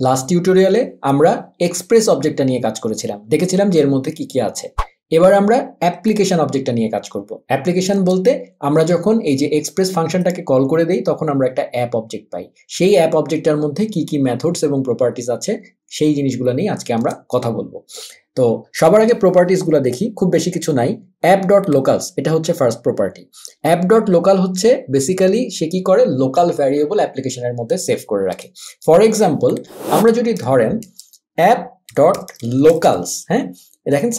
Last টিউটোরিয়ালে আমরা express অবজেক্টটা নিয়ে কাজ করেছিলাম, দেখেছিলাম যে এর মধ্যে কি কি আছে। এবার আমরা অ্যাপ্লিকেশন অবজেক্টটা নিয়ে কাজ করব। অ্যাপ্লিকেশন বলতে আমরা যখন এই যে এক্সপ্রেস ফাংশনটাকে কল করে দেই তখন আমরা একটা অ্যাপ অবজেক্ট পাই। সেই অ্যাপ অবজেক্টটার মধ্যে কি কি মেথডস এবং প্রপার্টিজ আছে সেই জিনিসগুলো নিয়ে আজকে আমরা কথা বলবো। তো সবার আগে প্রপার্টিসগুলো দেখি, খুব বেশি কিছু নাই। অ্যাপ ডট লোকালস, এটা হচ্ছে first property. App dot local হচ্ছে বেসিক্যালি সে কি করে, লোকাল ভ্যারিয়েবল অ্যাপ্লিকেশনের মধ্যে সেভ করে রাখে। ফর এক্সাম্পল আমরা যদি ধরেন অ্যাপ ডট লোকালস, হ্যাঁ দেখেন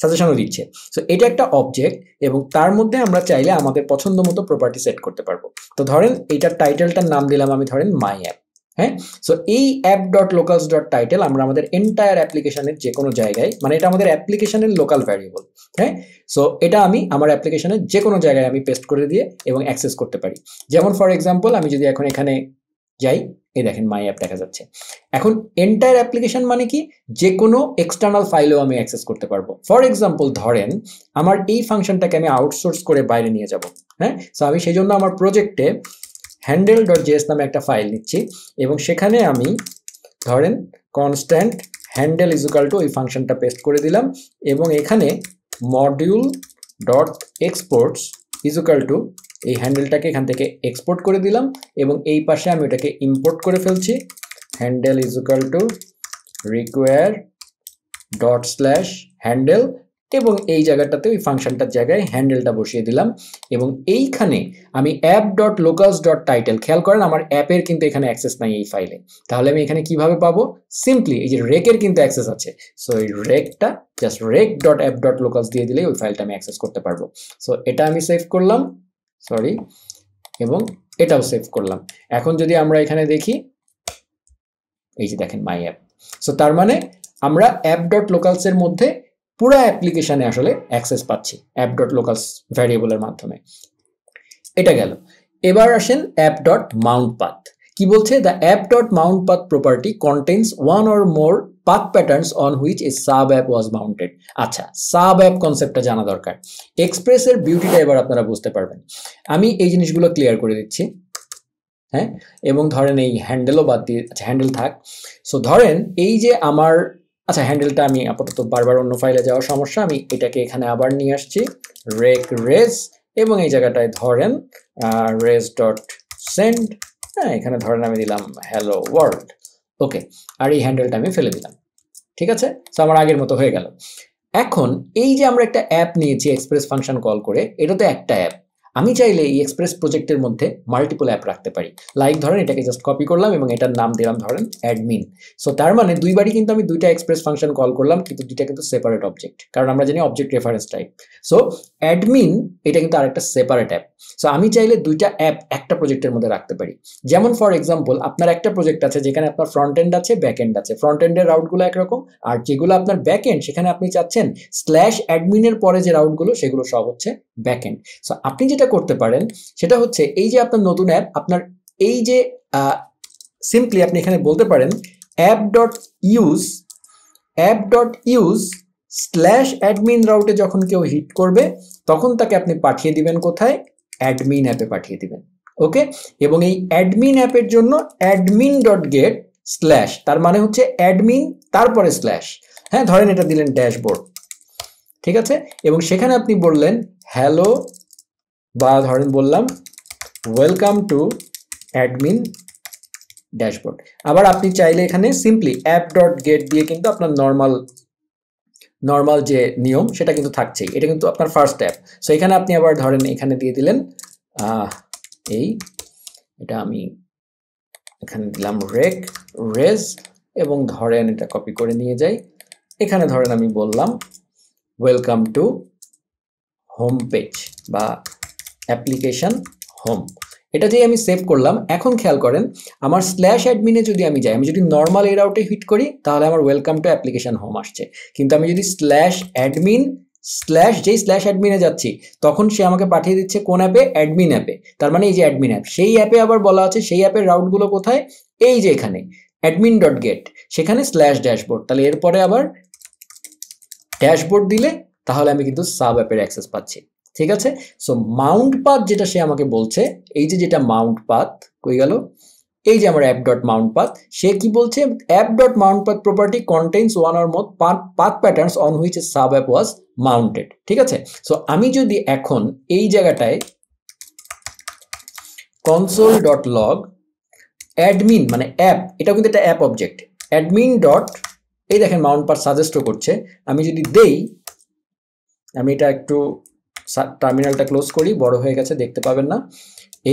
সাজেশনও দিচ্ছে। সো এটা একটা অবজেক্ট এবং তার মধ্যে আমরা চাইলে আমাদের পছন্দ মতো প্রপার্টি সেট করতে পারবো। তো ধরেন এইটার টাইটেলটার নাম দিলাম আমি ধরেন মাই অ্যাপ। হ্যাঁ, সো এই app dot locals dot title আমরা আমাদের এন্টায়ার অ্যাপ্লিকেশনের যে কোনো জায়গায়, মানে এটা আমাদের অ্যাপ্লিকেশনের লোকাল ভ্যারিয়েবল। হ্যাঁ, সো এটা আমি আমার অ্যাপ্লিকেশনের যে কোনো জায়গায় আমি পেস্ট করে দিয়ে এবং অ্যাক্সেস করতে পারি। যেমন ফর এক্সাম্পল আমি যদি এখন এখানে যাই, এই দেখেন মাই অ্যাপ দেখা যাচ্ছে। এখন এন্টায়ার অ্যাপ্লিকেশন মানে কি, যে কোনো এক্সটার্নাল ফাইলেও আমি অ্যাক্সেস করতে পারবো। ফর এক্সাম্পল ধরেন আমার এই ফাংশনটাকে আমি আউটসোর্স করে বাইরে নিয়ে যাব। হ্যাঁ, সো আমি সেই জন্য আমার প্রজেক্টে handle.js নামে একটা ফাইল নিচ্ছি এবং সেখানে আমি ধরেন constant handle is equal to ওই ফাংশনটা পেস্ট করে দিলাম এবং এখানে module dot exports is equal to এই হ্যান্ডেলটাকে এখান থেকে এক্সপোর্ট করে দিলাম এবং এই পাশে আমি ওটাকে ইম্পোর্ট করে ফেলছি। Handle is equal to require dot slash handle এবং এই জায়গাটাতে ওই ফাংশনটার জায়গায় হ্যান্ডেলটা বসিয়ে দিলাম এবং এইখানে আমি app dot locals dot title, খেয়াল করেন আমার অ্যাপের কিন্তু এখানে অ্যাক্সেস নাই এই ফাইলে, তাহলে আমি এখানে কিভাবে পাবো, সিম্পলি এই যে রেকের কিন্তু অ্যাক্সেস আছে। সো এই রেকটা just req dot app dot locals দিয়ে দিলেই ওই ফাইলটা আমি অ্যাক্সেস করতে পারবো। সো এটা আমি সেভ করলাম, সরি, এবং এটাও সেভ করলাম। এখন যদি আমরা এখানে দেখি, এই যে দেখেন মাই অ্যাপ। সো তার মানে আমরা অ্যাপ ডট লোকালসের মধ্যে পুরো অ্যাপ্লিকেশনে আসলে অ্যাক্সেস পাচ্ছি অ্যাপ ডট লোকালস ভ্যারিয়েবলের মাধ্যমে। এটা গেল। এবার আসেন অ্যাপ ডট মাউন্ট পাথ। কি বলছে, the app dot mount path property contains one or more path patterns on which a sub app was mounted. আচ্ছা, সাব অ্যাপ কনসেপ্টটা জানা দরকার। এক্সপ্রেসের বিউটিটা এবার আপনারা বুঝতে পারবেন। আমি এই জিনিসগুলো ক্লিয়ার করে দিচ্ছি। হ্যাঁ, এবং ধরেন এই হ্যান্ডেলও বাদ দিয়ে, আচ্ছা হ্যান্ডেল থাক। সো ধরেন এই যে আমার, আচ্ছা হ্যান্ডেলটা আমি আপাতত বারবার অন্য ফাইলে যাওয়ার সমস্যা, আমি এটাকে এখানে আবার নিয়ে আসছি রেক রেজ এবং এই জায়গাটায় ধরেন রেজ ডট সেন্ড। হ্যাঁ, এখানে ধরেন আমি দিলাম হ্যালো ওয়ার্ল্ড। ওকে, আর এই হ্যান্ডেলটা আমি ফেলে দিলাম। ঠিক আছে, সো আমার আগের মতো হয়ে গেল। এখন এই যে আমরা একটা অ্যাপ নিয়েছি এক্সপ্রেস ফাংশন কল করে, এটা তো একটা অ্যাপ। আমি চাইলে এই এক্সপ্রেস প্রজেক্টের মধ্যে মাল্টিপল অ্যাপ রাখতে পারি। লাইক ধরেন এটাকে জাস্ট কপি করলাম এবং এটার নাম দিলাম ধরেন অ্যাডমিন। সো তার মানে দুইবারই কিন্তু আমি দুইটা এক্সপ্রেস ফাংশন কল করলাম, কিন্তু দুইটা কিন্তু সেপারেট অবজেক্ট, কারণ আমরা জানি object reference type. So admin এটা কিন্তু আরেকটা সেপারেট অ্যাপ। সো আমি চাইলে দুইটা অ্যাপ একটা প্রজেক্টের মধ্যে রাখতে পারি। যেমন ফর এক্সাম্পল আপনার একটা প্রজেক্ট আছে যেখানে আপনার ফ্রন্ট এন্ড আছে, ব্যাক এন্ড আছে। ফ্রন্ট এন্ডের রাউটগুলো একরকম, আর যেগুলো আপনার ব্যাক এন্ড সেখানে আপনি চাচ্ছেন স্ল্যাশ অ্যাডমিনের পরে যে রাউটগুলো সেগুলো সব হচ্ছে ব্যাক এন্ড। সো আপনি যেটা করতে পারেন সেটা হচ্ছে এই যে আপনার নতুন অ্যাপ, আপনার এই যে সিম্পলি আপনি এখানে বলতে পারেন app dot use slash admin রাউটে যখন কেউ হিট করবে তখন তাকে আপনি পাঠিয়ে দিবেন কোথায়, অ্যাডমিন অ্যাপে পাঠিয়ে দিবেন। ওকে, এবং এই অ্যাডমিন অ্যাপের জন্য অ্যাডমিন ডট গেট স্ল্যাশ, তার মানে হচ্ছে অ্যাডমিন তারপরে স্ল্যাশ। হ্যাঁ, ধরেন এটা দিলেন ড্যাশবোর্ড, ঠিক আছে, এবং সেখানে আপনি বললেন হ্যালো বা ধরেন বললাম ওয়েলকাম টু অ্যাডমিন ড্যাশবোর্ড। আবার আপনি চাইলে এখানে সিম্পলি অ্যাপ ডট গেট দিয়ে কিন্তু আপনার নর্মাল যে নিয়ম সেটা কিন্তু থাকছেই, এটা কিন্তু আপনার ফার্স্ট অ্যাপ। সো এখানে আপনি আবার ধরেন এখানে দিয়ে দিলেন এটা আমি এখানে দিলাম রেজ এবং ধরেন এটা কপি করে নিয়ে যাই, এখানে ধরেন আমি বললাম ওয়েলকাম টু হোম পেজ বা অ্যাপ্লিকেশন হোম। এটা যেই আমি সেভ করলাম। এখন খেয়াল করেন আমার স্ল্যাশ অ্যাডমিনে যদি আমি যাই, আমি যদি নর্মাল এই রাউটে হিট করি তাহলে আমার ওয়েলকাম টু অ্যাপ্লিকেশন হোম আসছে, কিন্তু আমি যদি স্ল্যাশ অ্যাডমিন যেই স্ল্যাশ অ্যাডমিনে যাচ্ছি তখন সে আমাকে পাঠিয়ে দিচ্ছে কোন অ্যাপে, অ্যাডমিন অ্যাপে। তার মানে এই যে অ্যাডমিন অ্যাপ, সেই অ্যাপে আবার বলা আছে সেই অ্যাপের রাউটগুলো কোথায়, এই যে এখানে অ্যাডমিন ডট গেট, সেখানে স্ল্যাশ ড্যাশবোর্ড। তাহলে এরপরে আবার ড্যাশবোর্ড দিলে তাহলে আমি কিন্তু সাব অ্যাপের অ্যাক্সেস পাচ্ছি। ঠিক আছে, সো মাউন্ট পাথ যেটা সে আমাকে বলছে, এই যে যেটা মাউন্ট পাথ কই গেল, এই যে আমার অ্যাপ ডট মাউন্ট পাথ, সে কি বলছে, app dot mount path property contains one or more path patterns on which a sub app was mounted. ঠিক আছে, সো আমি যদি এখন এই জায়গাটায় কনসোল ডট লগ অ্যাডমিন মানে অ্যাপ, এটা কিন্তু একটা অ্যাপ অবজেক্ট, অ্যাডমিন ডট, এই দেখেন মাউন্ট পাথ সাজেস্টও করছে, আমি যদি দেই, আমি এটা একটু টার্মিনালটা ক্লোজ করি, বড় হয়ে গেছে দেখতে পাবেন না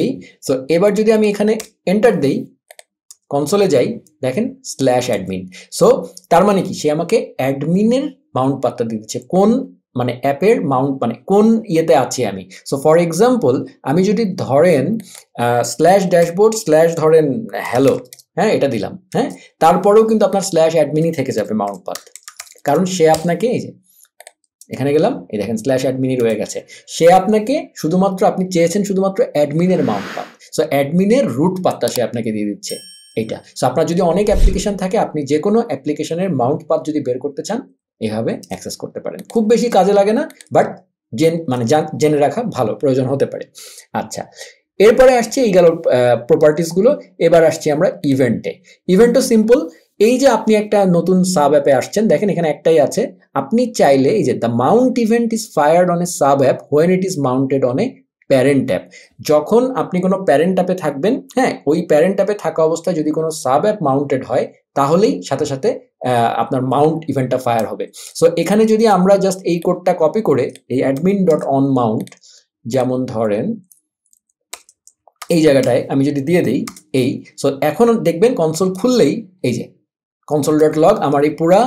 এই। সো এবার যদি আমি এখানে এন্টার দেই, কনসোলে যাই, দেখেন স্ল্যাশ অ্যাডমিন। সো তার মানে কি, সে আমাকে অ্যাডমিনের মাউন্ট পাথটা দিয়ে দিচ্ছে, কোন মানে অ্যাপের মাউন্ট মানে কোন ইয়েতে আছি আমি। সো ফর এক্সাম্পল আমি যদি ধরেন স্ল্যাশ ড্যাশবোর্ড স্ল্যাশ ধরেন হ্যালো, হ্যাঁ এটা দিলাম, হ্যাঁ তারপরেও কিন্তু আপনার স্ল্যাশ অ্যাডমিনই থেকে যাবে মাউন্ট পাথ, কারণ সে আপনাকে এই যে এখানে গেলাম, এই দেখেন স্ল্যাশ অ্যাডমিনই রয়ে গেছে, সে আপনাকে শুধুমাত্র, আপনি চেয়েছেন শুধুমাত্র অ্যাডমিনের মাউন্ট পাথ, সো অ্যাডমিনের রুট পাথটা সে আপনাকে দিয়ে দিচ্ছে এইটা। সো আপনার যদি অনেক অ্যাপ্লিকেশন থাকে, আপনি যে কোনো অ্যাপ্লিকেশনের মাউন্ট পাথ যদি বের করতে চান এভাবে অ্যাক্সেস করতে পারেন, খুব বেশি কাজে লাগে না, বাট জেনে রাখা ভালো, প্রয়োজন হতে পারে। আচ্ছা, এরপরে আসছে এই গেল প্রপার্টিসগুলো, এবার আসছি আমরা ইভেন্টে। ইভেন্টও সিম্পল, এই যে আপনি একটা নতুন সাব অ্যাপে আসছেন, দেখেন এখানে একটাই আছে, আপনি চাইলে এই যে the Mount event is fired on a sub app when it is mounted on a parent app, যখন আপনি কোনো প্যারেন্ট অ্যাপে থাকবেন, হ্যাঁ ওই প্যারেন্ট অ্যাপে থাকা অবস্থায় যদি কোনো সাব অ্যাপ মাউন্টেড হয়, তাহলেই সাথে সাথে আপনার মাউন্ট ইভেন্টটা ফায়ার হবে। সো এখানে যদি আমরা জাস্ট এই কোডটা কপি করে এই অ্যাডমিন ডট অন মাউন্ট, যেমন ধরেন এই জায়গাটায় আমি যদি দিয়ে দিই এই, সো এখন দেখবেন কনসোল খুললেই এই যে কনসোল ডট লগ আমার এই পুরা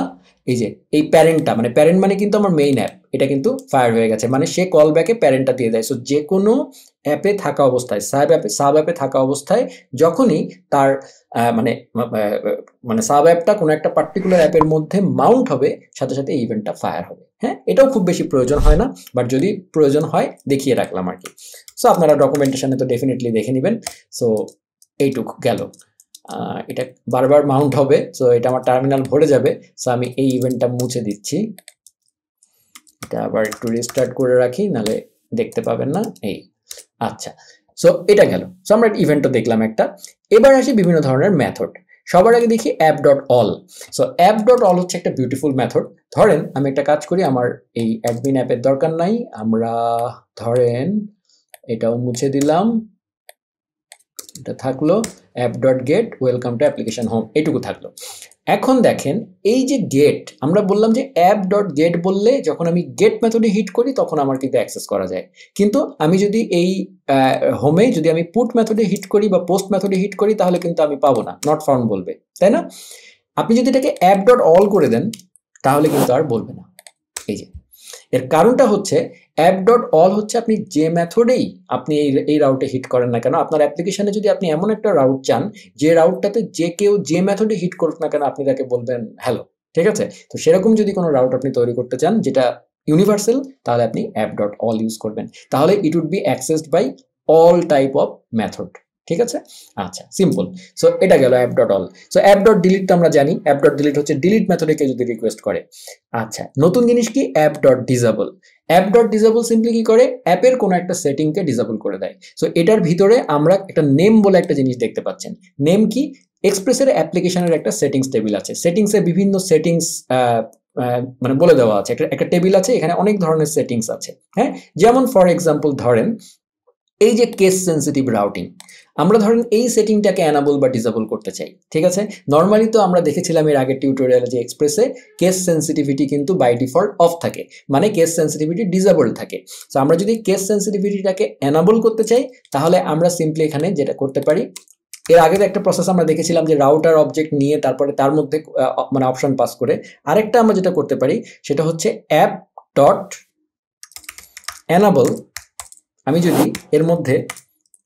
এই যে এই প্যারেন্টটা, মানে প্যারেন্ট মানে কিন্তু আমার মেইন অ্যাপ, এটা কিন্তু ফায়ার হয়ে গেছে, মানে সে কল ব্যাকে প্যারেন্টটা দিয়ে দেয়। সো যে কোনো অ্যাপে থাকা অবস্থায়, সাব অ্যাপে থাকা অবস্থায় যখনই তার মানে মানে সাব অ্যাপটা কোনো একটা পার্টিকুলার অ্যাপের মধ্যে মাউন্ট হবে, সাথে সাথে এই ইভেন্টটা ফায়ার হবে। হ্যাঁ, এটাও খুব বেশি প্রয়োজন হয় না, বাট যদি প্রয়োজন হয় দেখিয়ে রাখলাম আর কি। সো আপনারা ডকুমেন্টেশনে তো ডেফিনেটলি দেখে নেবেন। সো এইটুকু গেল, এটা বারবার মাউন্ট হবে, সো এটা আমার টার্মিনাল ভরে যাবে। সো আমি এই ইভেন্টটা মুছে দিচ্ছি, এটা আবার একটু রিস্টার্ট করে রাখি, নাহলে দেখতে পাবেন না এই। আচ্ছা, সো এটা গেল। সো আমরা ইভেন্টও দেখলাম একটা। এবার আসি বিভিন্ন ধরনের মেথড। সবার আগে দেখি app dot all. So app dot all হচ্ছে একটা বিউটিফুল মেথড। ধরেন আমি একটা কাজ করি, আমার এই অ্যাডমিন অ্যাপের দরকার নাই, আমরা ধরেন এটাও মুছে দিলাম, এটা থাকলো app dot gate welcome to application home, এটুকু থাকলো। এখন দেখেন এই যে গেট, আমরা বললাম যে অ্যাপ ডট গেট বললে যখন আমি গেট মেথডে হিট করি তখন আমার কিন্তু অ্যাক্সেস করা যায়, কিন্তু আমি যদি এই হোমে যদি আমি পুট মেথডে হিট করি বা পোস্ট মেথডে হিট করি তাহলে কিন্তু আমি পাবো না, নট ফাউন্ড বলবে, তাই না? আপনি যদি এটাকে অ্যাপ ডট অল করে দেন তাহলে কিন্তু আর বলবে না। এই যে এর কারণটা হচ্ছে অ্যাপ ডট অল হচ্ছে আপনি যে মেথডেই আপনি এই রাউটে হিট করেন না কেন, আপনার অ্যাপ্লিকেশনে যদি আপনি এমন একটা রাউট চান যে রাউটটাতে যে কেউ যে মেথডে হিট করুক না কেন আপনি তাকে বলবেন হ্যালো, ঠিক আছে? তো সেরকম যদি কোনো রাউট আপনি তৈরি করতে চান যেটা ইউনিভার্সাল, তাহলে আপনি অ্যাপ ডট অল ইউজ করবেন, তাহলে it would be accessed by all type of method. ঠিক আছে, আচ্ছা সিম্পল। সো এটা গেল app dot all. So app dot delete তো আমরা জানি, অ্যাপ ডট ডিলিট হচ্ছে ডিলিট মেথডে কেউ যদি রিকোয়েস্ট করে। আচ্ছা, নতুন জিনিস কি app dot disable. App dot disable simply কি করে, অ্যাপের কোনো একটা সেটিংকে ডিসেবল করে দেয়। সো এটার ভিতরে আমরা একটা নেম বলে একটা জিনিস দেখতে পাচ্ছেন। নেম কি, এক্সপ্রেসের অ্যাপ্লিকেশনের একটা সেটিংস টেবিল আছে, সেটিংসে বিভিন্ন সেটিংস মানে বলে দেওয়া আছে, একটা টেবিল আছে, এখানে অনেক ধরনের সেটিংস আছে। হ্যাঁ, যেমন ফর এক্সাম্পল ধরেন এই যে কেস সেন্সিটিভ রাউটিং, আমরা ধরেন এই সেটিংটাকে অ্যানাবল বা ডিসেবল করতে চাই। ঠিক আছে, নর্মালি তো আমরা দেখেছিলাম এর আগের টিউটোরিয়ালে যে এক্সপ্রেসে কেস সেন্সিটিভিটি কিন্তু বাই ডিফল্ট অফ থাকে, মানে কেস সেন্সিটিভিটি ডিসেবল থাকে। তো আমরা যদি কেস সেন্সিটিভিটিটাকে অ্যানাবল করতে চাই তাহলে আমরা সিম্পলি এখানে যেটা করতে পারি, এর আগের একটা প্রসেস আমরা দেখেছিলাম যে রাউটার অবজেক্ট নিয়ে তারপরে তার মধ্যে মানে অপশন পাস করে, আরেকটা আমরা যেটা করতে পারি সেটা হচ্ছে অ্যাপ ডট অ্যানাবল। আমি যদি এর মধ্যে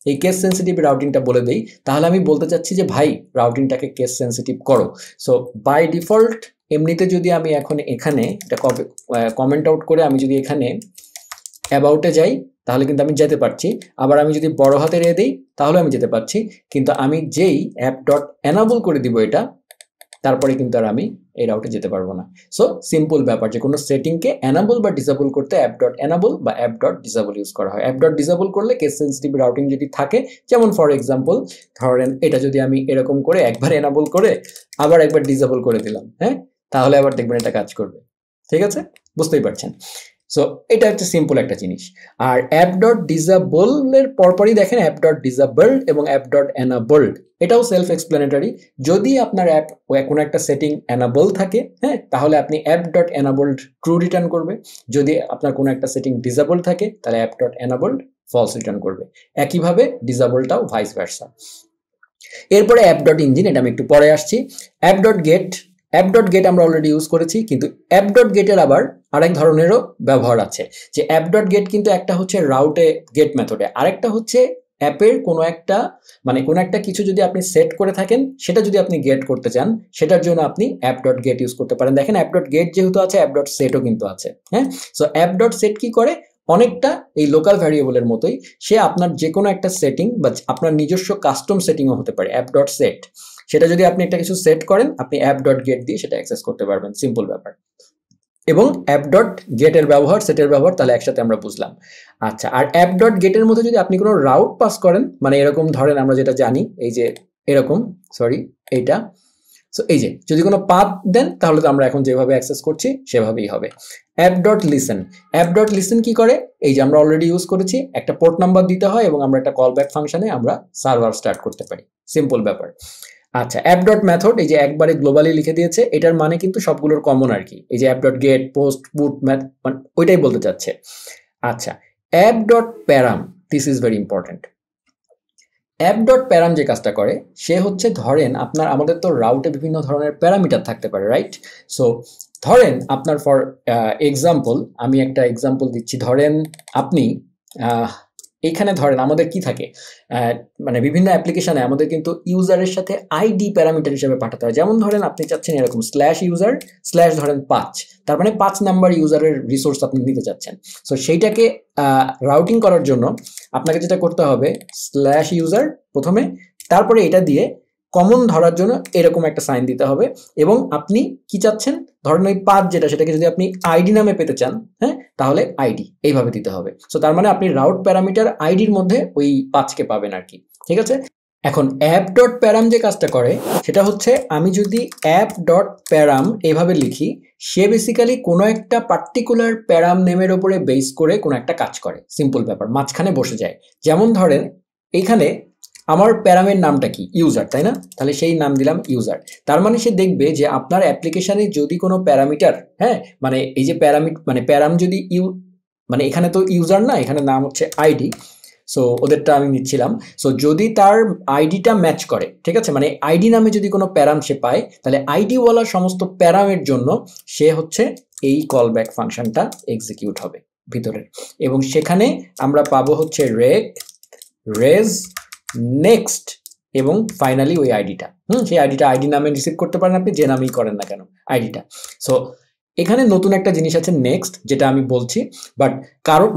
এই কেস সেন্সিটিভ রাউটিংটা বলে দেই তাহলে আমি বলতে চাচ্ছি যে ভাই রাউটিংটাকে কেস সেন্সিটিভ করো। সো বাই ডিফল্ট এমনিতে যদি আমি এখন এখানে এটা কমেন্ট আউট করে আমি যদি এখানে অ্যাবাউটে যাই তাহলে কিন্তু আমি যেতে পারছি, আবার আমি যদি বড় হাতের এ দিই তাহলে আমি যেতে পারছি, কিন্তু আমি যেই অ্যাপ ডট অ্যানাবল করে দিব এটা, তারপরে কিন্তু আর আমি এই রাউটে যেতে পারবো না। সো সিম্পল ব্যাপার, যে কোনো সেটিংকে এনাবল বা ডিসেবল করতে অ্যাপ ডট এনাবল বা অ্যাপ ডট ডিসেবল ইউজ করা হয়। অ্যাপ ডট ডিসেবল করলে কেস সেন্সিটিভ রাউটিং যদি থাকে, যেমন ফর এক্সাম্পল ধরেন এটা যদি আমি এরকম করে একবার এনাবল করে আবার একবার ডিসেবল করে দিলাম, হ্যাঁ, তাহলে আবার দেখবেন এটা কাজ করবে। ঠিক আছে, বুঝতেই পারছেন। সো এটা একটা সিম্পল একটা জিনিস। আর অ্যাপ ডট ডিসেবলের পরপরই দেখেন অ্যাপ ডট ডিসেবলড এবং অ্যাপ ডট এনাবলড, এটাও সেলফ এক্সপ্লেনেটরি। যদি আপনার অ্যাপ কোনো একটা সেটিং এনাবল থাকে, হ্যাঁ, তাহলে আপনি app dot enabled true return করবে। যদি আপনার কোনো একটা সেটিং ডিসেবল থাকে তাহলে app dot enabled false return করবে। একইভাবে ডিসেবলটাও ভাইস ভার্সা। এরপরে অ্যাপ ডট ইঞ্জিন, এটা আমি একটু পরে আসছি। App dot get, app dot get আমরা অলরেডি ইউজ করেছি, কিন্তু অ্যাপ ডট গেটের আবার আরেক ধরনেরও ব্যবহার আছে। যে অ্যাপ ডট গেট কিন্তু একটা হচ্ছে রাউটে গেট মেথডে, আরেকটা হচ্ছে অ্যাপের কোনো একটা মানে কোনো একটা কিছু যদি আপনি সেট করে থাকেন সেটা যদি আপনি গেট করতে চান, সেটার জন্য আপনি অ্যাপ ডট গেট ইউজ করতে পারেন। দেখেন অ্যাপ ডট গেট যেহেতু আছে, অ্যাপ ডট সেটও কিন্তু আছে, হ্যাঁ। সো অ্যাপ ডট সেট কি করে, অনেকটা এই লোকাল ভ্যারিয়েবলের মতোই, সে আপনার যে কোনো একটা সেটিং বা আপনার নিজস্ব কাস্টম সেটিংও হতে পারে অ্যাপ ডট সেট। সেটা যদি আপনি একটা কিছু সেট করেন, আপনি অ্যাপ ডট গেট দিয়ে সেটা অ্যাক্সেস করতে পারবেন, সিম্পল ব্যাপার। এবং অ্যাপ ডট গেটের ব্যবহার, সেটের ব্যবহার, তাহলে একসাথে আমরা বুঝলাম। আচ্ছা, আর অ্যাপ ডট গেটের মধ্যে যদি আপনি কোনো রাউট পাস করেন, মানে এরকম ধরেন আমরা যেটা জানি এই যে এরকম, সরি এইটা, সো এই যে যদি কোনো পাথ দেন তাহলে তো আমরা এখন যেভাবে অ্যাক্সেস করছি সেভাবেই হবে। App dot listen, app dot listen কি করে, এই যে আমরা অলরেডি ইউজ করেছি, একটা পোর্ট নাম্বার দিতে হয় এবং আমরা একটা কল ব্যাক ফাংশনে আমরা সার্ভার স্টার্ট করতে পারি, সিম্পল ব্যাপার। আচ্ছা, অ্যাপ ডট মেথড, এই যে একবারে গ্লোবালি লিখে দিয়েছে, এটার মানে কিন্তু সবগুলোর কমন আর কি, এই যে app dot gate, post, put, math, মানে ওইটাই বলতে চাচ্ছে। আচ্ছা, app dot প্যারাম, this is very important. App dot প্যারাম যে কাজটা করে, সে হচ্ছে ধরেন আমাদের তো রাউটে বিভিন্ন ধরনের প্যারামিটার থাকতে পারে, রাইট? সো ধরেন আপনার ফর এক্সাম্পল, আমি একটা এক্সাম্পল দিচ্ছি, ধরেন আপনি এইখানে ধরেন আমাদের কি থাকে, মানে বিভিন্ন অ্যাপ্লিকেশনে আমাদের কিন্তু ইউজারের সাথে আইডি প্যারামিটার হিসেবে পাঠাতে হয়। যেমন ধরেন আপনি চাচ্ছেন এরকম স্ল্যাশ ইউজার স্ল্যাশ ধরেন 5, তার মানে 5 নাম্বার ইউজারের রিসোর্স আপনি নিতে চাচ্ছেন। সো সেইটাকে রাউটিং করার জন্য আপনাকে যেটা করতে হবে, স্ল্যাশ ইউজার প্রথমে, তারপরে এটা দিয়ে কমন ধরার জন্য এরকম একটা সাইন দিতে হবে, এবং আপনি কি চাচ্ছেন, ধরেন ওই 5 যেটা, সেটাকে যদি আপনি আইডি নামে পেতে চান, হ্যাঁ, তাহলে আইডি এইভাবে দিতে হবে। সো তার মানে আপনি রাউট প্যারামিটার আইডির মধ্যে ওই 5কে পাবেন আর কি, ঠিক আছে। এখন অ্যাপ ডট প্যারাম যে কাজটা করে সেটা হচ্ছে, আমি যদি অ্যাপ ডট প্যারাম এইভাবে লিখি, সে বেসিক্যালি কোনো একটা পার্টিকুলার প্যারাম নেমের উপরে বেস করে কোনো একটা কাজ করে, সিম্পল ব্যাপার, মাঝখানে বসে যায়। যেমন ধরেন এইখানে আমার প্যারামের নামটা কি, ইউজার, তাই না? তাহলে সেই নাম দিলাম ইউজার। তার মানে সে দেখবে যে আপনার অ্যাপ্লিকেশনে যদি কোনো প্যারামিটার, হ্যাঁ, মানে এই যে মানে প্যারাম যদি মানে এখানে তো ইউজার না, এখানে নাম হচ্ছে আইডি, সো ওদেরটা আমি নিচ্ছিলাম। সো যদি তার আইডিটা ম্যাচ করে, ঠিক আছে, মানে আইডি নামে যদি কোনো প্যারাম সে পায়, তাহলে আইডিওয়ালা সমস্ত প্যারামের জন্য সে হচ্ছে এই কল ব্যাক ফাংশনটা এক্সিকিউট হবে ভিতরের, এবং সেখানে আমরা পাবো হচ্ছে রেজ, নেক্সট, এবং ফাইনালি ওই আইডিটা, সেই আইডিটা আইডি নামে রিসিভ করতে পারেন আপনি, যে নামেই করেন না কেন আইডিটা। সো এখানে নতুন একটা জিনিস আছে নেক্সট, যেটা আমি বলছি, বাট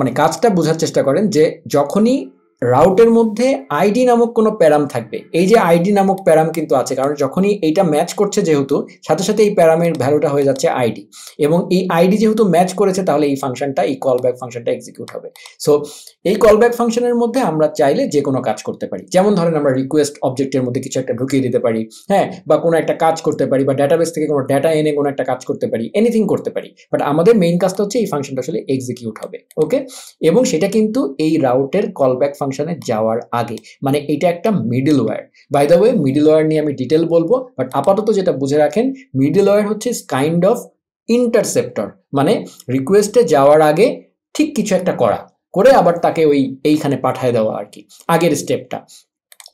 মানে কাজটা বোঝার চেষ্টা করেন যে যখনই রাউটের মধ্যে আইডি নামক কোনো প্যারাম থাকবে, এই যে আইডি নামক প্যারাম কিন্তু আছে, কারণ যখনই এইটা ম্যাচ করছে যেহেতু, সাথে সাথে এই প্যারামের ভ্যালুটা হয়ে যাচ্ছে আইডি, এবং এই আইডি যেহেতু ম্যাচ করেছে, তাহলে এই ফাংশনটা, এই কল ব্যাক ফাংশনটা এক্সিকিউট হবে। সো এই কল ব্যাক ফাংশনের মধ্যে আমরা চাইলে যে কোনো কাজ করতে পারি, যেমন ধরেন আমরা রিকোয়েস্ট অবজেক্টের মধ্যে কিছু একটা ঢুকিয়ে দিতে পারি, হ্যাঁ, বা কোনো একটা কাজ করতে পারি, বা ডাটাবেস থেকে কোনো ডাটা এনে কোনো একটা কাজ করতে পারি, এনিথিং করতে পারি, বাট আমাদের মেইন কাজটা হচ্ছে এই ফাংশনটা আসলে এক্সিকিউট হবে, ওকে। এবং সেটা কিন্তু এই রাউটের কল ব্যাক ফাংশনে যাওয়ার আগে, মানে এটা একটা middleware. By the way, middleware নিয়ে আমি ডিটেল বলবো, বাট আপাতত যেটা বুঝে রাখেন, মিডল ওয়্যার হচ্ছে কাইন্ড অফ ইন্টারসেপ্টর, মানে রিকোয়েস্টে যাওয়ার আগে ঠিক কিছু একটা করে আবার তাকে ওই এইখানে পাঠায় দেওয়া আর কি, আগের স্টেপটা।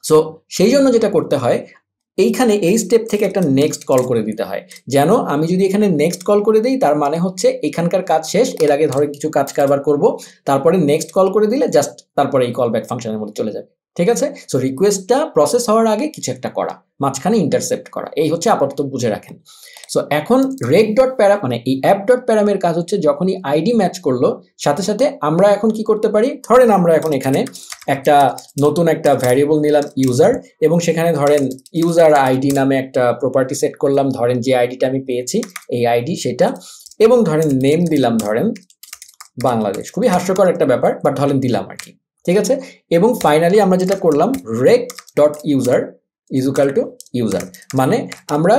সো সেই জন্য যেটা করতে হয়, এইখানে এই স্টেপ থেকে একটা নেক্সট কল করে দিতে হয়, যেন আমি যদি এখানে নেক্সট কল করে দিই, তার মানে হচ্ছে এখানকার কাজ শেষ, এর আগে ধরে কিছু কাজ কারবার করব, তারপরে নেক্সট কল করে দিলে জাস্ট তারপরে এই কল ব্যাক ফাংশনের মধ্যে চলে যাবে, ঠিক আছে? সো রিকোয়েস্টটা প্রসেস হওয়ার আগে কিছু একটা করা, মাঝখানে ইন্টারসেপ্ট করা, এই হচ্ছে আপাতত বুঝে রাখেন। সো এখন রেক ডট প্যারা মানে এই অ্যাপ ডট প্যারামের কাজ হচ্ছে যখনই আইডি ম্যাচ করলো সাথে সাথে আমরা এখন কি করতে পারি, ধরেন আমরা এখন এখানে একটা নতুন একটা ভ্যারিয়েবল নিলাম ইউজার, এবং সেখানে ধরেন ইউজার আইডি নামে একটা প্রপার্টি সেট করলাম, ধরেন যে আইডিটা আমি পেয়েছি এই আইডি সেটা, এবং ধরেন নেম দিলাম ধরেন বাংলাদেশ, খুবই হাস্যকর একটা ব্যাপার বাট ধরেন দিলাম আর কি, ঠিক আছে? এবং ফাইনালি আমরা যেটা করলাম rake dot user is equal to user, মানে আমরা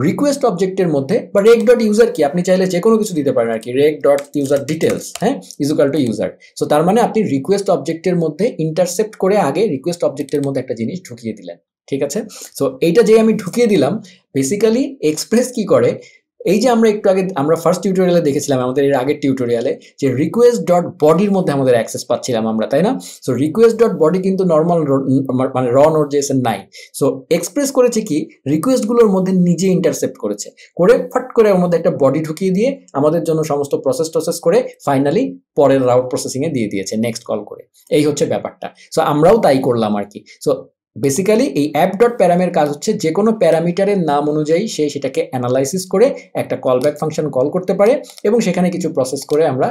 রিকোয়েস্ট অবজেক্টের মধ্যে বা রেক ডট ইউজার কি আপনি চাইলে যে কোনো কিছু দিতে পারেন আর কি, রেক ডট ইউজার ডিটেলস, হ্যাঁ, is equal to user. So তার মানে আপনি রিকোয়েস্ট অবজেক্টের মধ্যে ইন্টারসেপ্ট করে আগে রিকোয়েস্ট অবজেক্টের মধ্যে একটা জিনিস ঢুকিয়ে দিলেন, ঠিক আছে? সো এইটা যে আমি ঢুকিয়ে দিলাম, বেসিক্যালি এক্সপ্রেস কি করে, এই যে আমরা একটু আগে আমরা ফার্স্ট টিউটোরিয়ালে দেখেছিলাম আমাদের এর আগের টিউটোরিয়ালে যে রিকোয়েস্ট ডট বডির মধ্যে আমাদের অ্যাক্সেস পাচ্ছিলাম আমরা, তাই না? সো রিকোয়েস্ট ডট বডি কিন্তু নর্মাল মানে র নোড জেএসএন নাই। সো এক্সপ্রেস করেছে কি, রিকোয়েস্টগুলোর মধ্যে নিজে ইন্টারসেপ্ট করেছে, করে ফট করে ওর মধ্যে একটা বডি ঢুকিয়ে দিয়ে আমাদের জন্য সমস্ত প্রসেস করে ফাইনালি পরের রাউট প্রসেসিংয়ে দিয়ে দিয়েছে নেক্সট কল করে। এই হচ্ছে ব্যাপারটা। সো আমরাও তাই করলাম আর কি। সো বেসিক্যালি এই অ্যাপ ডট প্যারামের কাজ হচ্ছে যে কোনো প্যারামিটারের নাম অনুযায়ী সে সেটাকে অ্যানালাইসিস করে একটা কলব্যাক ফাংশন কল করতে পারে এবং সেখানে কিছু প্রসেস করে আমরা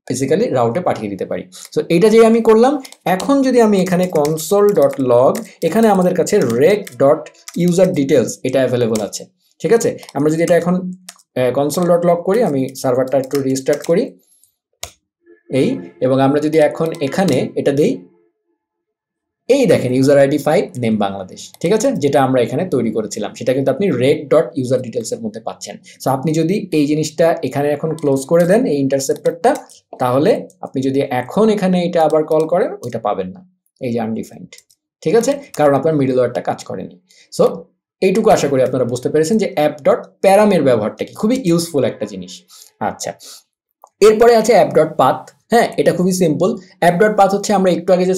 বেসিক্যালি রাউটে পাঠিয়ে দিতে পারি। সো এইটা যে আমি করলাম, এখন যদি আমি এখানে কনসোল ডট লগ, এখানে আমাদের কাছে রেক ডট ইউজার ডিটেলস এটা অ্যাভেলেবল আছে, ঠিক আছে? আমরা যদি এটা এখন কনসোল ডট লগ করি, আমি সার্ভারটা একটু রিস্টার্ট করি এই, এবং আমরা যদি এখন এখানে এটা দেই, এই দেখেন ইউজার আইডি 5 নেম বাংলাদেশ, ঠিক আছে? যেটা আমরা এখানে তৈরি করেছিলাম সেটা কিন্তু আপনি রেক ডট ইউজার ডিটেলস এর মধ্যে পাচ্ছেন। সো আপনি যদি এই জিনিসটা এখানে এখন ক্লোজ করে দেন এই ইন্টারসেপ্টরটা, তাহলে আপনি যদি এখন এখানে এটা আবার কল করেন ওইটা পাবেন না, এই যে আনডিফাইন্ড, ঠিক আছে? কারণ আপনার মিডলওয়্যারটা কাজ করেনি। সো এইটুকু আশা করি আপনারা বুঝতে পেরেছেন যে অ্যাপ ডট প্যারামের ব্যবহারটা কি, খুবই ইউজফুল একটা জিনিস। আচ্ছা, এরপরে আছে অ্যাপ ডট পাথ। হ্যাঁ, এটা খুবই সিম্পল। অ্যাপ ডট পাথ হচ্ছে আমরা একটু আগে যে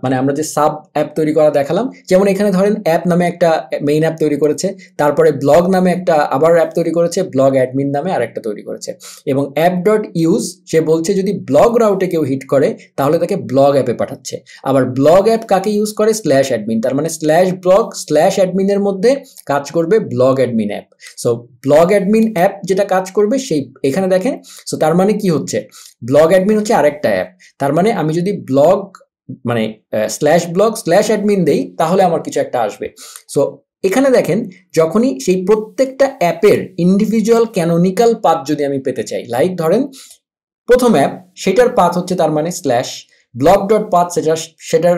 মানে আমরা যে সাব অ্যাপ তৈরি করা দেখালাম, যেমন এখানে ধরেন অ্যাপ নামে একটা মেইন অ্যাপ তৈরি করেছে, তারপরে ব্লগ নামে একটা আবার অ্যাপ তৈরি করেছে, ব্লগ অ্যাডমিন নামে আরেকটা তৈরি করেছে, এবং অ্যাপ ডট ইউজ সে বলছে যদি ব্লগ রাউটে কেউ হিট করে তাহলে তাকে ব্লগ অ্যাপে পাঠাচ্ছে। আবার ব্লগ অ্যাপ কাকে ইউজ করে, স্ল্যাশ অ্যাডমিন, তার মানে স্ল্যাশ ব্লগ স্ল্যাশ অ্যাডমিনের মধ্যে কাজ করবে blog admin app. So blog admin app যেটা কাজ করবে সেই এখানে দেখেন। সো তার মানে কি হচ্ছে, ব্লগ অ্যাডমিন হচ্ছে আরেকটা অ্যাপ, তার মানে আমি যদি ব্লগ মানে স্ল্যাশ ব্লগ স্ল্যাশ অ্যাডমিন দেই তাহলে আমার কিছু একটা আসবে। সো এখানে দেখেন যখনই সেই প্রত্যেকটা অ্যাপের ইন্ডিভিজুয়াল ক্যানোনিক্যাল পাথ যদি আমি পেতে চাই, লাইক ধরেন প্রথম অ্যাপ সেটার পাথ হচ্ছে তার মানে স্ল্যাশ ব্লগ ডট পাথ, সেটার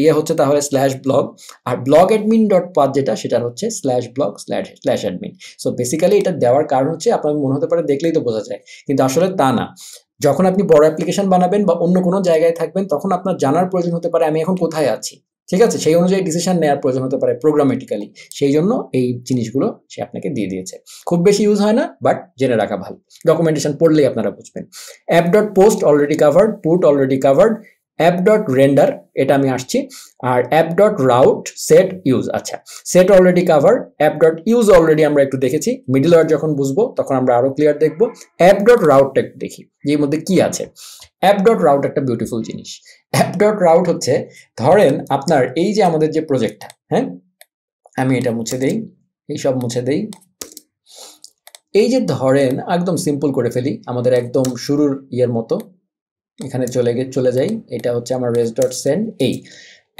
ইয়ে হচ্ছে তাহলে স্ল্যাশ ব্লগ, আর ব্লগ অ্যাডমিন ডট পাথ যেটা সেটার হচ্ছে slash blog slash admin. So basically এটা দেওয়ার কারণ হচ্ছে আপনার মনে হতে পারে দেখলেই তো বোঝা যায়, কিন্তু আসলে তা না। যখন আপনি বড় অ্যাপ্লিকেশন বানাবেন বা অন্য কোনো জায়গায় থাকবেন তখন আপনার জানার প্রয়োজন হতে পারে আমি এখন কোথায় আছি, ঠিক আছে? সেই অনুযায়ী ডিসিশন নেওয়ার প্রয়োজন হতে পারে প্রোগ্রামেটিক্যালি, সেই জন্য এই জিনিসগুলো সে আপনাকে দিয়ে দিয়েছে। খুব বেশি ইউজ হয় না, বাট জেনে রাখা ভালো, ডকুমেন্টেশন পড়লেই আপনারা বুঝবেন। App dot post already covered, put already covered, app dot render এটা আমি আসছি, আর app dot route set use, আচ্ছা set already cover, app dot use already আমরা একটু দেখেছি, মিডলওয়্যার যখন বুঝবো তখন আমরা আরো ক্লিয়ার দেখবো। অ্যাপ ডট রাউটটা একটু দেখি যে এর মধ্যে কি আছে। অ্যাপ ডট রাউট একটা বিউটিফুল জিনিস। অ্যাপ ডট রাউট হচ্ছে ধরেন আপনার এই যে আমাদের যে প্রজেক্টটা, হ্যাঁ আমি এটা মুছে দেই, এই সব মুছে দেই, এই যে ধরেন একদম সিম্পল করে ফেলি আমাদের একদম শুরুর ইয়ের মতো, এখানে চলে যাই, এটা হচ্ছে আমার রেস ডট সেন্ড। এই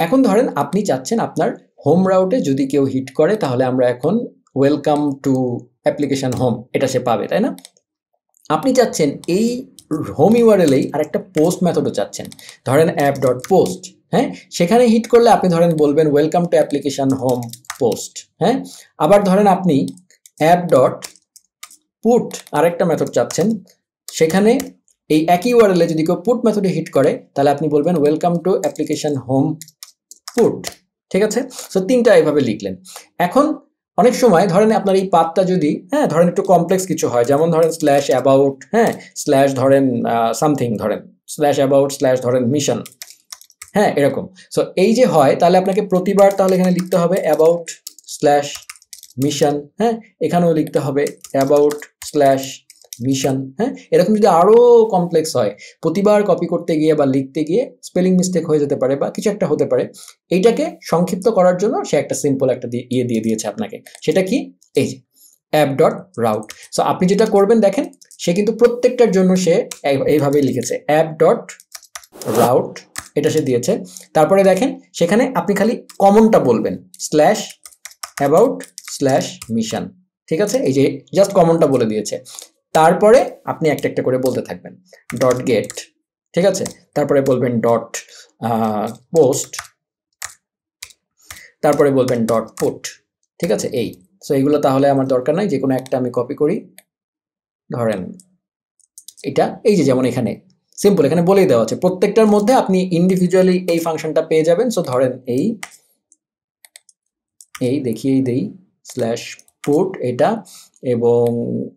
এখন ধরেন আপনি চাচ্ছেন আপনার হোম রাউটে যদি কেউ হিট করে তাহলে আমরা এখন ওয়েলকাম টু অ্যাপ্লিকেশন হোম এটা সে পাবে, তাই না? আপনি চাচ্ছেন এই হোম ইউআরএলেই আরেকটা পোস্ট মেথডও চাচ্ছেন, ধরেন অ্যাপ ডট পোস্ট, হ্যাঁ সেখানে হিট করলে আপনি ধরেন বলবেন welcome to application home post, হ্যাঁ। আবার ধরেন আপনি অ্যাপ ডট পুট আরেকটা মেথড চাচ্ছেন, সেখানে এই একই ইউআরএলে যদি কেউ পুট মেথডে হিট করে তাহলে আপনি বলবেন welcome to application home put, ঠিক আছে? সো তিনটা এইভাবে লিখলেন। এখন অনেক সময় ধরেন আপনার এই পাথটা যদি হ্যাঁ ধরেন একটু কমপ্লেক্স কিছু হয়, যেমন ধরেন স্ল্যাশ অ্যাবাউট, হ্যাঁ স্ল্যাশ ধরেন সামথিং, ধরেন স্ল্যাশ অ্যাবাউট স্ল্যাশ ধরেন মিশন, হ্যাঁ এরকম। সো এই যে হয় তাহলে আপনাকে প্রতিবার তাহলে এখানে লিখতে হবে অ্যাবাউট স্ল্যাশ মিশন, হ্যাঁ এখানেও লিখতে হবে অ্যাবাউট স্ল্যাশ মিশন, হ্যাঁ, এরকম যদি আরো কমপ্লেক্স হয়, প্রতিবার কপি করতে গিয়ে বা লিখতে গিয়ে স্পেলিং মিস্টেক হয়ে যেতে পারে বা কিছু একটা হতে পারে, এইটাকে সংক্ষিপ্ত করার জন্য সে একটা সিম্পল একটা দিয়ে দিয়েছে আপনাকে। সেটা কি? এই যে অ্যাপ ডট রাউট। সো আপনি যেটা করবেন দেখেন, সে কিন্তু প্রত্যেকটার জন্য সে এইভাবে লিখেছে অ্যাপ ডট রাউট, এটা সে দিয়েছে। তারপরে দেখেন সেখানে আপনি খালি কমনটা বলবেন স্ল্যাশ অ্যাবাউট স্ল্যাশ মিশন, ঠিক আছে, এই যে জাস্ট কমনটা বলে দিয়েছে। তারপরে আপনি একটা একটা করে বলতে থাকবেন ডট গেট, ঠিক আছে, তারপরে বলবেন ডট পোস্ট, তারপরে বলবেন ডট পুট, ঠিক আছে। এই সো এইগুলো তাহলে আমার দরকার নাই, যে কোনো একটা আমি কপি করি, ধরেন এটা, এই যে যেমন এখানে সিম্পল এখানে বলেই দেওয়া আছে, প্রত্যেকটার মধ্যে আপনি ইন্ডিভিজুয়ালি এই ফাংশনটা পেয়ে যাবেন। সো ধরেন এই দেখিয়েই দেই স্ল্যাশ পুট এটা, এবং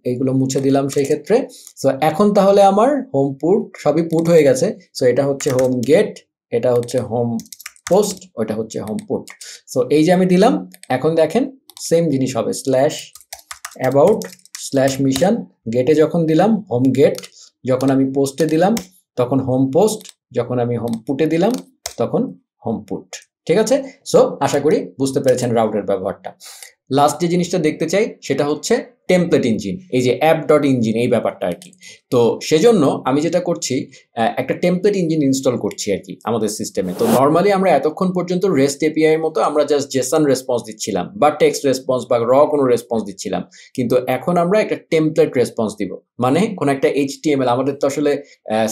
এইগুলো মুছে দিলাম সেই ক্ষেত্রে। সো এখন তাহলে আমার হোম পুট সবই পুট হয়ে গেছে। সো এটা হচ্ছে হোম গেট, এটা হচ্ছে হোম পোস্ট, ওটা হচ্ছে হোম পুট। সো এই যে আমি দিলাম, এখন দেখেন সেম জিনিস হবে স্ল্যাশ অ্যাবাউট স্ল্যাশ মিশন, গেটে যখন দিলাম হোম গেট, যখন আমি পোস্টে দিলাম তখন হোম পোস্ট, যখন আমি হোম পুটে দিলাম তখন হোম পুট, ঠিক আছে। সো আশা করি বুঝতে পেরেছেন রাউটের ব্যবহারটা। লাস্ট যে জিনিসটা দেখতে চাই সেটা হচ্ছে টেমপ্লেট ইঞ্জিন, এই যে অ্যাপ ডট ইঞ্জিন এই ব্যাপারটা আর কি। তো সেজন্য আমি যেটা করছি, একটা টেমপ্লেট ইঞ্জিন ইনস্টল করছি আর কি আমাদের সিস্টেমে। তো নর্মালি আমরা এতক্ষণ পর্যন্ত রেস্ট এপিআই এর মতো আমরা জাস্ট জেসন রেসপন্স দিচ্ছিলাম বা টেক্সট রেসপন্স বা র কোনো রেসপন্স দিচ্ছিলাম, কিন্তু এখন আমরা একটা টেমপ্লেট রেসপন্স দিব, মানে কোন একটা এইচটিএমএল, আমাদের তো আসলে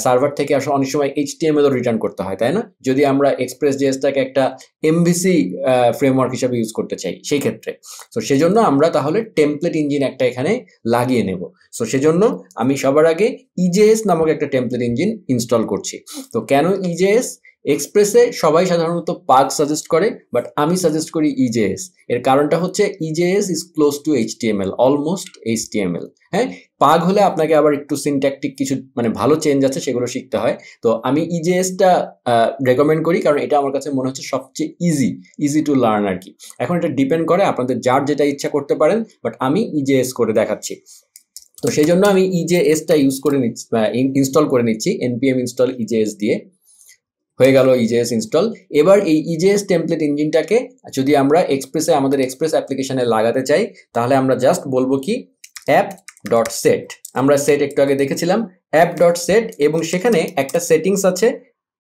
সার্ভার থেকে আসলে অনেক সময় এইচটিএমএল ও রিটার্ন করতে হয়, তাই না, যদি আমরা এক্সপ্রেস জেএসটাকে একটা এমভিসি ফ্রেমওয়ার্ক হিসেবে ইউজ করতে চাই সেই ক্ষেত্রে। তো সেজন্য আমরা তাহলে টেমপ্লেট ইঞ্জিন একটা এখানে লাগিয়ে নেব। সো সেজন্য আমি সবার আগে ইজেএস নামক একটা টেমপ্লেট ইঞ্জিন ইনস্টল করছি। তো কেন ইজেএস? এক্সপ্রেসে সবাই সাধারণত পাগ সাজেস্ট করে, বাট আমি সাজেস্ট করি ইজেএস। এর কারণটা হচ্ছে EJS is close to HTML, almost HTML. হ্যাঁ, পাগ হলে আপনাকে আবার একটু সিনট্যাকটিক কিছু মানে ভালো চেঞ্জ আছে সেগুলো শিখতে হয়। তো আমি ইজেএসটা রেকমেন্ড করি, কারণ এটা আমার কাছে মনে হচ্ছে সবচেয়ে ইজি টু লার্ন আর কি। এখন এটা ডিপেন্ড করে আপনাদের যার যেটা ইচ্ছা করতে পারেন, বাট আমি ইজেএস করে দেখাচ্ছি। তো সেই জন্য আমি ইজেএসটা ইউজ করে নিচ্ছি, ইনস্টল করে নিচ্ছি npm install ইজেএস দিয়ে। হয়ে গেল ইজেএস ইনস্টল। এবার এই ইজেএস টেমপ্লেট ইঞ্জিনটাকে যদি আমরা এক্সপ্রেসে আমাদের এক্সপ্রেস অ্যাপ্লিকেশনে লাগাতে চাই, তাহলে আমরা জাস্ট বলবো কি অ্যাপ ডট সেট। আমরা সেট একটু আগে দেখেছিলাম, অ্যাপ ডট সেট, এবং সেখানে একটা সেটিংস আছে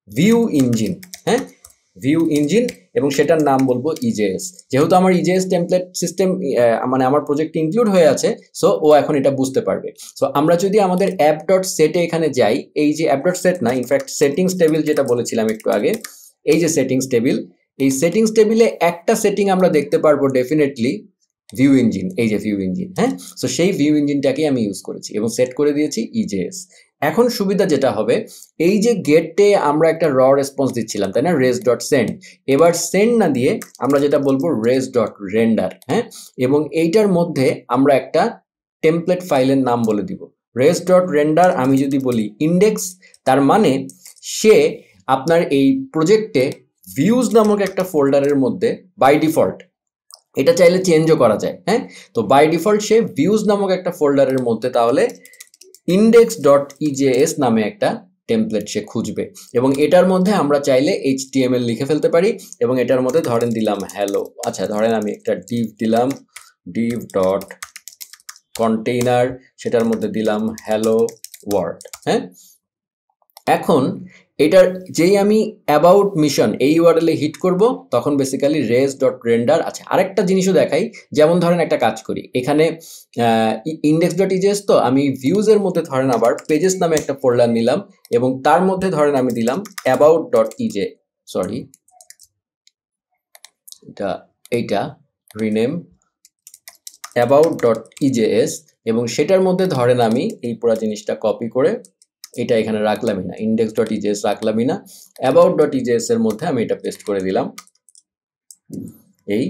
ভিউ ইঞ্জিন, হ্যাঁ, ভিউ ইঞ্জিন, এবং সেটার নাম বলবো ইজেএস। যেহেতু আমার ইজেএস টেমপ্লেট সিস্টেম মানে আমার প্রজেক্টে ইনক্লুড হয়ে আছে, সো ও এখন এটা বুঝতে পারবে। সো আমরা যদি আমাদের অ্যাপ ডট সেটে এখানে যাই, এই যে অ্যাপ ডট সেট না, ইনফ্যাক্ট সেটিংস টেবিল যেটা বলেছিলাম একটু আগে, এই যে সেটিংস টেবিল, এই সেটিংস টেবিলে একটা সেটিং আমরা দেখতে পারবো ডেফিনেটলি ভিউ ইঞ্জিন, এই যে ভিউ ইঞ্জিন, হ্যাঁ। সো সেই ভিউ ইঞ্জিনটাকে আমি ইউজ করেছি এবং সেট করে দিয়েছি ইজেএস। এখন সুবিধা যেটা হবে, এই যে গেটে আমরা একটা র রেসপন্স দিচ্ছিলাম, তাই না, রেস ডট সেন্ড, এবার সেন্ড না দিয়ে আমরা যেটা বলবো রেস ডট রেন্ডার, হ্যাঁ, এবং এইটার মধ্যে আমরা একটা টেমপ্লেট ফাইলের নাম বলে দিব রেস ডট রেন্ডার। আমি যদি বলি ইন্ডেক্স, তার মানে সে আপনার এই প্রজেক্টে ভিউজ নামক একটা ফোল্ডারের মধ্যে বাই ডিফল্ট, এটা চাইলে চেঞ্জও করা যায়, হ্যাঁ, তো বাই ডিফল্ট সে ভিউজ নামক একটা ফোল্ডারের মধ্যে তাহলে index.ejs নামে একটা টেমপ্লেট সে খুঁজবে, এবং এটার মধ্যে আমরা চাইলে HTML লিখে ফেলতে পারি, এবং এটার মধ্যে ধরেন দিলাম হ্যালো, আচ্ছা ধরেন আমি একটা ডিভ দিলাম, ডিভ ডট কন্টেইনার, সেটার মধ্যে দিলাম হ্যালো ওয়ার্ল্ড, হ্যাঁ। এখন এটার যেই আমি অ্যাবাউট মিশন এই ইউআরএল এ হিট করব, তখন বেসিক্যালি রেস ডট রেন্ডার। আচ্ছা আরেকটা জিনিসও দেখাই, যেমন ধরেন একটা কাজ করি, এখানে ইন্ডেক্স ডট ইজেস, তো আমি ভিউজ এর মধ্যে ধরেন আবার পেজেস নামে একটা ফোল্ডার নিলাম, এবং তার মধ্যে ধরেন আমি দিলাম অ্যাবাউট ডট ইজে, সরি এইটা রিনেম অ্যাবাউট ডট ইজেএস, এবং সেটার মধ্যে ধরেন আমি এই পুরো জিনিসটা কপি করে এটা এখানে রাখলামই না, ইন্ডেক্স ডট ইজেএস রাখলামই না, অ্যাবাউট ডট ইজেএস এর মধ্যে আমি এটা পেস্ট করে দিলাম, এই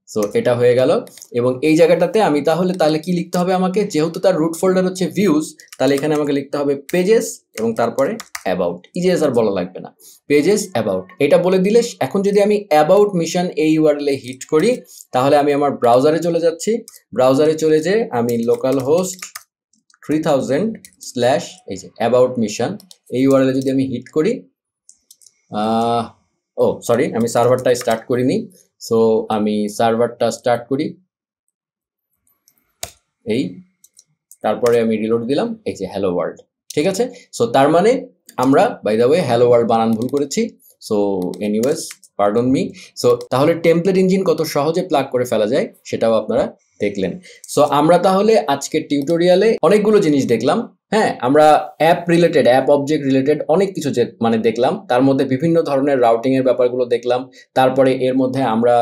সো এটা হয়ে গেল। এবং এই জায়গাটাতে আমি তাহলে কি লিখতে হবে আমাকে, যেহেতু তার রুট ফোল্ডার হচ্ছে ভিউজ, তাহলে এখানে আমাকে লিখতে হবে পেজেস এবং তারপরে অ্যাবাউট, ইজেএস আর বলা লাগবে না, পেজেস অ্যাবাউট এটা বলে দিলে, এখন যদি আমি অ্যাবাউট মিশন এই ইউআরএল এ হিট করি, তাহলে আমি আমার ব্রাউজারে চলে যাচ্ছি, ব্রাউজারে চলে যেয়ে আমি লোকাল হোস্ট 3000 স্ল্যাশ এই যে অ্যাবাউট মিশন, এই ইউআরএলে যদি আমি হিট করি, ও সরি আমি সার্ভারটা স্টার্ট করিনি, সো আমি সার্ভারটা স্টার্ট করি, এই তারপরে আমি রিলোড দিলাম, এই যে হ্যালো ওয়ার্ল্ড। ঠিক আছে, সো তার মানে আমরা by the way hello world বানান ভুল করেছি, so anyways pardon me. So তাহলে টেমপ্লেট ইঞ্জিন কত সহজে প্লাগ করে ফেলা যায় সেটাও আপনারা দেখলেন। সো আমরা তাহলে আজকের টিউটোরিয়ালে অনেকগুলো জিনিস দেখলাম। হ্যাঁ, আমরা app related, app object related অনেক কিছু মানে দেখলাম, তার মধ্যে বিভিন্ন ধরনের রাউটিং এর ব্যাপারগুলো দেখলাম, তারপরে এর মধ্যে আমরা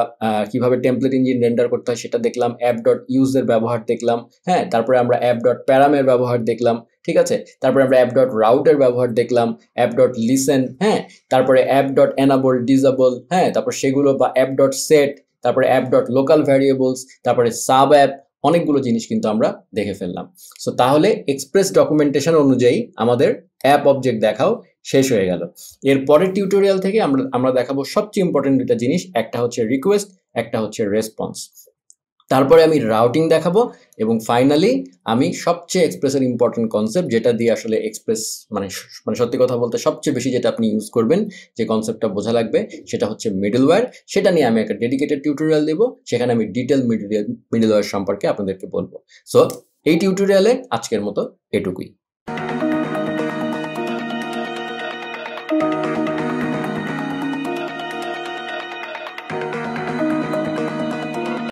কিভাবে টেমপ্লেট ইঞ্জিন রেন্ডার করতে হয় সেটা দেখলাম, অ্যাপ ডট ইউজ এর ব্যবহার দেখলাম, হ্যাঁ, তারপরে আমরা অ্যাপ ডট প্যারামের ব্যবহার দেখলাম, ঠিক আছে, তারপরে আমরা অ্যাপ ডট রাউটের ব্যবহার দেখলাম, অ্যাপ ডট লিসেন, হ্যাঁ, তারপরে অ্যাপ ডট এনাবল ডিসেবল, হ্যাঁ, তারপর সেগুলো বা অ্যাপ ডট সেট, তারপরে অ্যাপ ডট লোকাল ভ্যারিয়েবলস, তারপরে সাব অ্যাপ, অনেকগুলো জিনিস কিন্তু আমরা দেখে ফেললাম। সো তাহলে এক্সপ্রেস ডকুমেন্টেশন অনুযায়ী আমাদের অ্যাপ অবজেক্ট দেখাও শেষ হয়ে গেল। এর পরের টিউটোরিয়াল থেকে আমরা দেখাবো সবচেয়ে ইম্পর্টেন্ট দুটা জিনিস, একটা হচ্ছে রিকোয়েস্ট, একটা হচ্ছে রেসপন্স। তারপরে আমি রাউটিং দেখাবো এবং ফাইনালি আমি সবচেয়ে এক্সপ্রেসের ইম্পর্টেন্ট কনসেপ্ট, যেটা দিয়ে আসলে এক্সপ্রেস মানে সত্যি কথা বলতে সবচেয়ে বেশি যেটা আপনি ইউজ করবেন, যে কনসেপ্টটা বোঝা লাগবে, সেটা হচ্ছে মিডলওয়্যার। সেটা নিয়ে আমি একটা ডেডিকেটেড টিউটোরিয়াল দেবো, সেখানে আমি ডিটেল মিডলওয়্যার সম্পর্কে আপনাদেরকে বলবো। সো এই টিউটোরিয়ালে আজকের মতো এটুকুই।